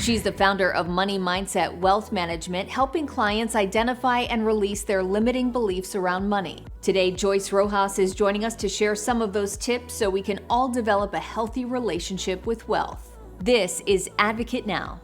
She's the founder of Money Mindset Wealth Management, helping clients identify and release their limiting beliefs around money. Today, Joyce Rojas is joining us to share some of those tips so we can all develop a healthy relationship with wealth. This is Advocate Now.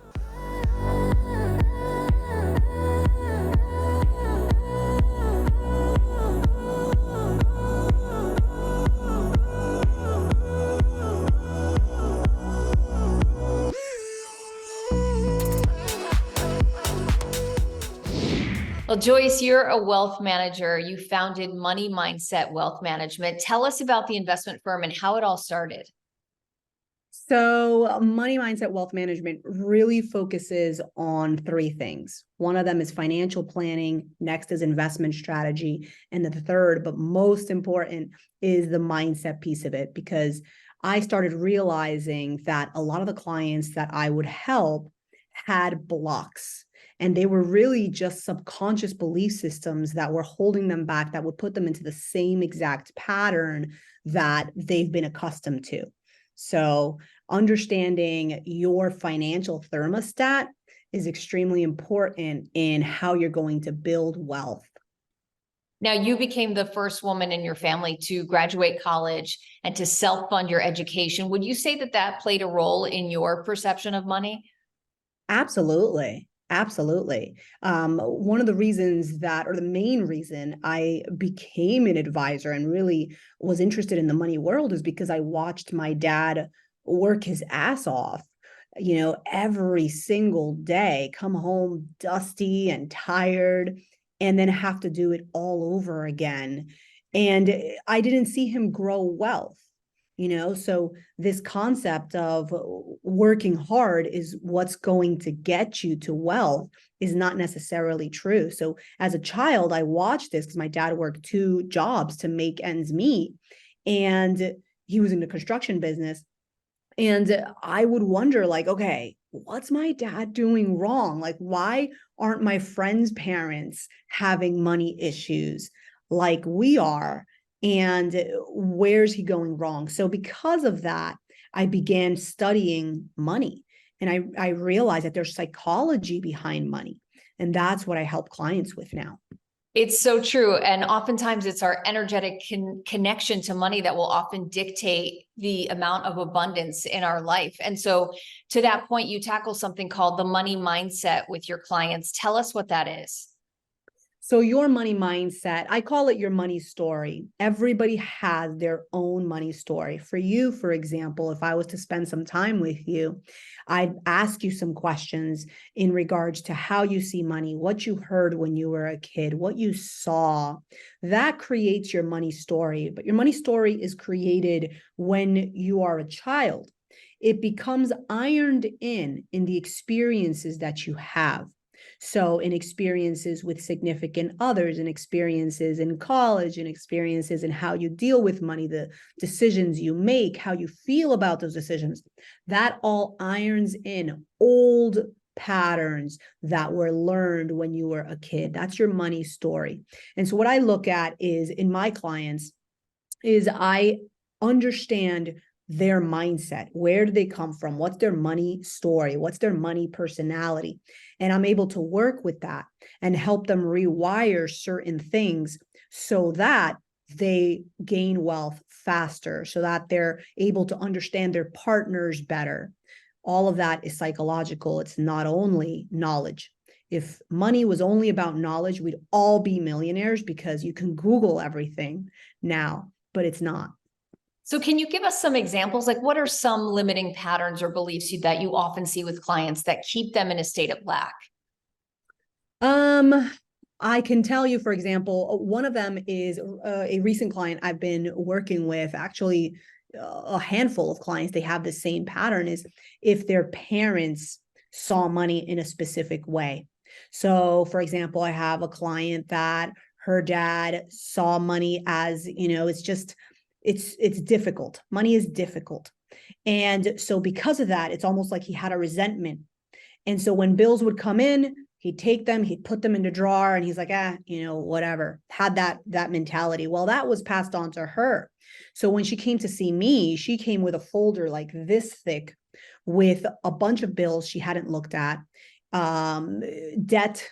Well, Joyce, you're a wealth manager. You founded Money Mindset Wealth Management. Tell us about the investment firm and how it all started. So Money Mindset Wealth Management really focuses on three things. One of them is financial planning. Next is investment strategy. And the third, but most important, is the mindset piece of it, because I started realizing that a lot of the clients that I would help had blocks. And they were really just subconscious belief systems that were holding them back, that would put them into the same exact pattern that they've been accustomed to. So understanding your financial thermostat is extremely important in how you're going to build wealth. Now, you became the first woman in your family to graduate college and to self-fund your education. Would you say that that played a role in your perception of money? Absolutely. Absolutely. One of the reasons that, or the main reason I became an advisor and really was interested in the money world is because I watched my dad work his ass off, every single day, come home dusty and tired, and then have to do it all over again. And I didn't see him grow wealth. So this concept of working hard is what's going to get you to wealth is not necessarily true. So as a child, I watched this because my dad worked two jobs to make ends meet, and he was in the construction business. And I would wonder, like, okay, what's my dad doing wrong? Like, why aren't my friends' parents having money issues like we are? And where's he going wrong? So because of that, I began studying money, and I realized that there's psychology behind money. And that's what I help clients with now. It's so true. And oftentimes it's our energetic connection to money that will often dictate the amount of abundance in our life. And so to that point, you tackle something called the money mindset with your clients. Tell us what that is. So your money mindset, I call it your money story. Everybody has their own money story. For you, for example, if I was to spend some time with you, I'd ask you some questions in regards to how you see money, what you heard when you were a kid, what you saw. That creates your money story. But your money story is created when you are a child. It becomes ironed in the experiences that you have. So in experiences with significant others, and experiences in college, and experiences in how you deal with money, the decisions you make, how you feel about those decisions, that all irons in old patterns that were learned when you were a kid. That's your money story. And so what I look at is in my clients is I understand their mindset. Where do they come from? What's their money story? What's their money personality? And I'm able to work with that and help them rewire certain things so that they gain wealth faster, so that they're able to understand their partners better. All of that is psychological. It's not only knowledge. If money was only about knowledge, we'd all be millionaires because you can Google everything now, but it's not. So can you give us some examples? Like, what are some limiting patterns or beliefs that you often see with clients that keep them in a state of lack? I can tell you, for example, one of them is a recent client I've been working with, actually a handful of clients, they have the same pattern, is if their parents saw money in a specific way. So, for example, I have a client that her dad saw money as, it's difficult. Money is difficult. And so because of that, it's almost like he had a resentment. And so when bills would come in, he'd take them, he'd put them in the drawer, and he's like, whatever, had that mentality. Well, that was passed on to her. So when she came to see me, she came with a folder like this thick with a bunch of bills she hadn't looked at, debt,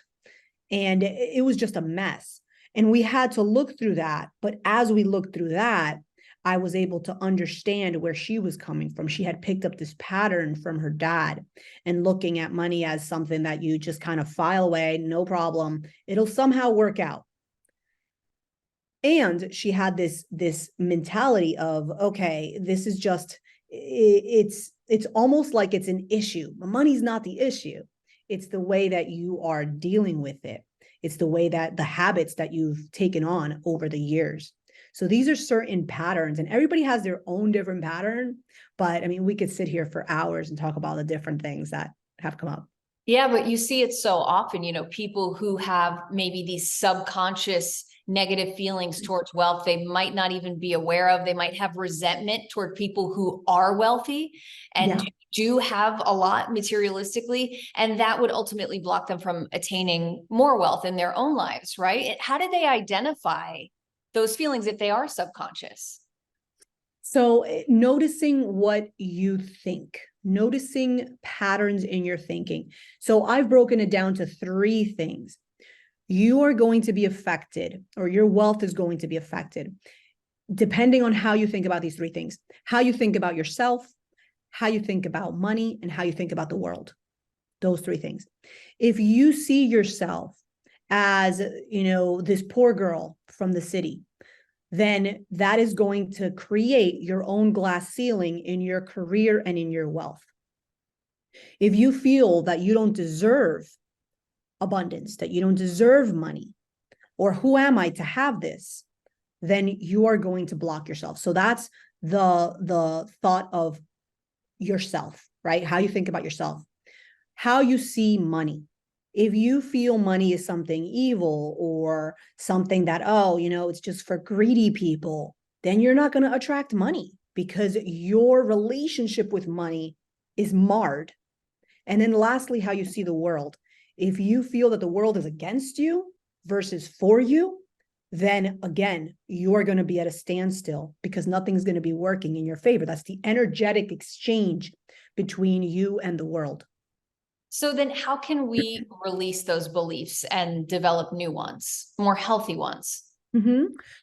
and it was just a mess. And we had to look through that. But as we looked through that, I was able to understand where she was coming from. She had picked up this pattern from her dad and looking at money as something that you just kind of file away, no problem. It'll somehow work out. And she had this mentality of, okay, this is just, it's almost like it's an issue. Money's not the issue. It's the way that you are dealing with it. It's the way that the habits that you've taken on over the years. So these are certain patterns, and everybody has their own different pattern. But I mean, we could sit here for hours and talk about the different things that have come up. Yeah, but you see it so often, people who have maybe these subconscious negative feelings towards wealth, they might not even be aware of. They might have resentment toward people who are wealthy and do have a lot materialistically, and that would ultimately block them from attaining more wealth in their own lives, right? How do they identify those feelings if they are subconscious? So noticing what you think, noticing patterns in your thinking. So I've broken it down to 3 things. You are going to be affected, or your wealth is going to be affected, depending on how you think about these 3 things: how you think about yourself, how you think about money, and how you think about the world. Those 3 things. If you see yourself as, this poor girl from the city, then that is going to create your own glass ceiling in your career and in your wealth. If you feel that you don't deserve abundance, that you don't deserve money, or who am I to have this, then you are going to block yourself. So that's the thought of yourself, right? How you think about yourself, how you see money. If you feel money is something evil or something that, it's just for greedy people, then you're not going to attract money because your relationship with money is marred. And then lastly, how you see the world. If you feel that the world is against you versus for you, then again, you're going to be at a standstill because nothing's going to be working in your favor. That's the energetic exchange between you and the world. So then how can we release those beliefs and develop new ones, more healthy ones?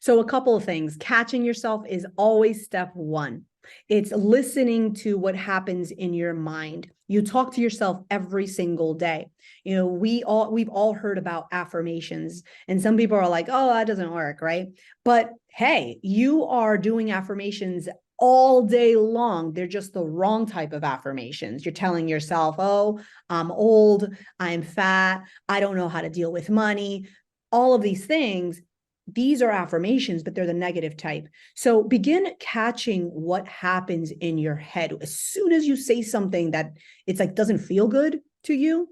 So a couple of things. Catching yourself is always step 1. It's listening to what happens in your mind. You talk to yourself every single day. We've all heard about affirmations, and some people are like, oh, that doesn't work, right? But hey, you are doing affirmations all day long. They're just the wrong type of affirmations. You're telling yourself, oh, I'm old, I'm fat, I don't know how to deal with money. All of these things, these are affirmations, but they're the negative type. So begin catching what happens in your head. As soon as you say something that it's like doesn't feel good to you,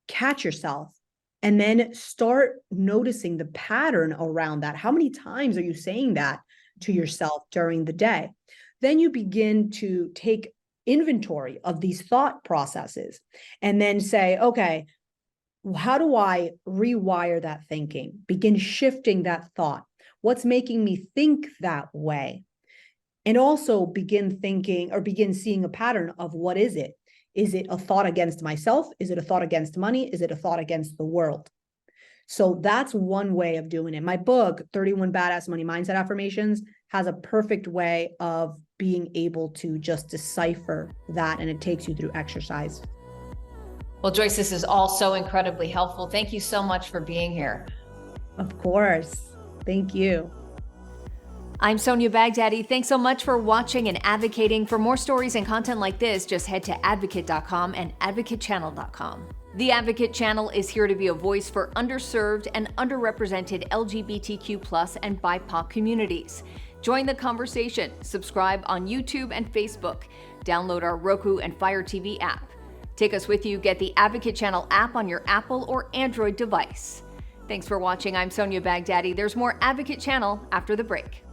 catch yourself and then start noticing the pattern around that. How many times are you saying that to yourself during the day? Then you begin to take inventory of these thought processes and then say, okay, how do I rewire that thinking? Begin shifting that thought. What's making me think that way? And also begin thinking or begin seeing a pattern of what is it? Is it a thought against myself? Is it a thought against money? Is it a thought against the world? So that's one way of doing it. My book, 31 Badass Money Mindset Affirmations, has a perfect way of being able to just decipher that, and it takes you through exercise. Well, Joyce, this is all so incredibly helpful. Thank you so much for being here. Of course. Thank you. I'm Sonia Baghdadi. Thanks so much for watching and advocating. For more stories and content like this, just head to advocate.com and advocatechannel.com. The Advocate Channel is here to be a voice for underserved and underrepresented LGBTQ+ and BIPOC communities. Join the conversation. Subscribe on YouTube and Facebook. Download our Roku and Fire TV app. Take us with you. Get the Advocate Channel app on your Apple or Android device. Thanks for watching. I'm Sonia Baghdadi. There's more Advocate Channel after the break.